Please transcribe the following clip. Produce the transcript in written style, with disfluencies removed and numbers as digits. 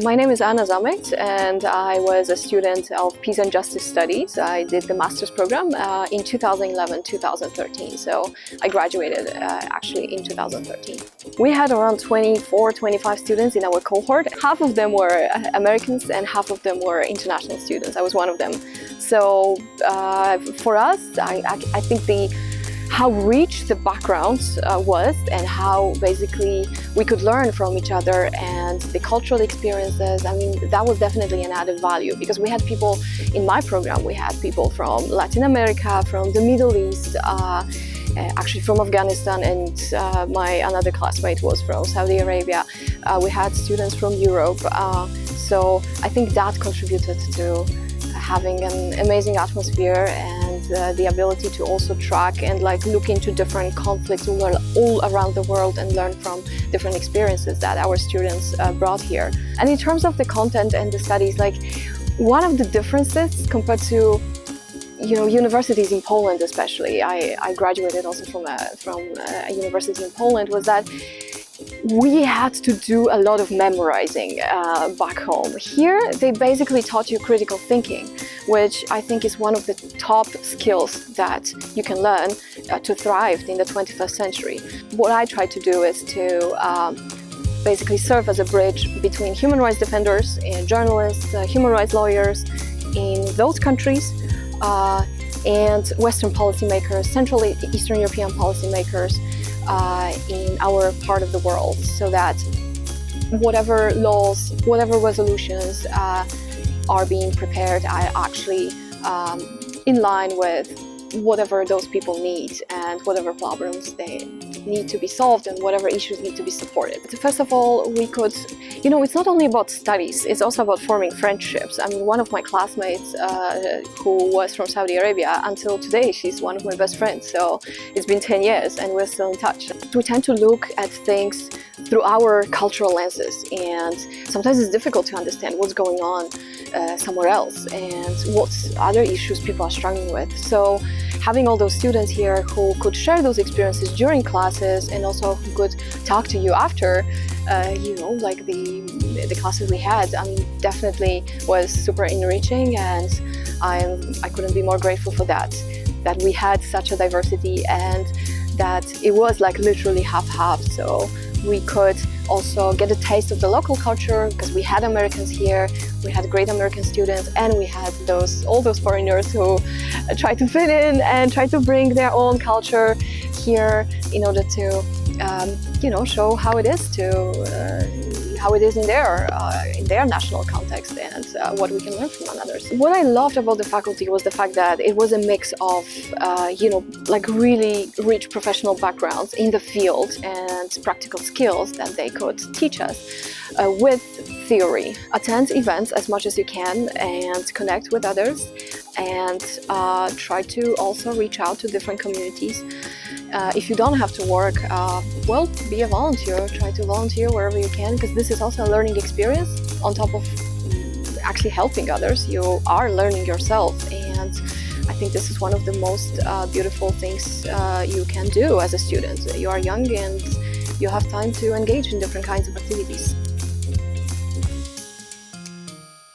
My name is Anna Zamejc, and I was a student of Peace and Justice Studies. I did the master's program in 2011-2013, so I graduated actually in 2013. We had around 24-25 students in our cohort. Half of them were Americans and half of them were international students. I was one of them. So for us, I think how rich the background was and how basically we could learn from each other and the cultural experiences. I mean, that was definitely an added value because we had people in my program, we had people from Latin America, from the Middle East, actually from Afghanistan, and my another classmate was from Saudi Arabia. We had students from Europe. So I think that contributed to having an amazing atmosphere and the ability to also track and look into different conflicts all around the world and learn from different experiences that our students brought here. And in terms of the content and the studies, one of the differences compared to universities in Poland, especially, I graduated also from a university in Poland, was that we had to do a lot of memorizing back home. Here, they basically taught you critical thinking, which I think is one of the top skills that you can learn to thrive in the 21st century. What I try to do is to basically serve as a bridge between human rights defenders and journalists, human rights lawyers in those countries, and Western policymakers, Central Eastern European policymakers, in our part of the world, so that whatever laws, whatever resolutions are being prepared are actually in line with whatever those people need and whatever problems they need to be solved and whatever issues need to be supported. First of all, we could, it's not only about studies, it's also about forming friendships. I mean, one of my classmates who was from Saudi Arabia, until today, she's one of my best friends. So it's been 10 years and we're still in touch. We tend to look at things through our cultural lenses, and sometimes it's difficult to understand what's going on somewhere else and what other issues people are struggling with. So having all those students here who could share those experiences during classes and also who could talk to you after, the classes we had, I mean, definitely was super enriching, and I couldn't be more grateful for that we had such a diversity and that it was literally half-half. So we could also get a taste of the local culture because we had Americans here, we had great American students, and we had all those foreigners who tried to fit in and try to bring their own culture here in order to, show how it is in their national context and what we can learn from others. What I loved about the faculty was the fact that it was a mix of, really rich professional backgrounds in the field and practical skills that they could teach us with theory. Attend events as much as you can and connect with others, and try to also reach out to different communities. If you don't have to work, be a volunteer. Try to volunteer wherever you can, because this is also a learning experience. On top of actually helping others, you are learning yourself, and I think this is one of the most beautiful things you can do as a student. You are young and you have time to engage in different kinds of activities.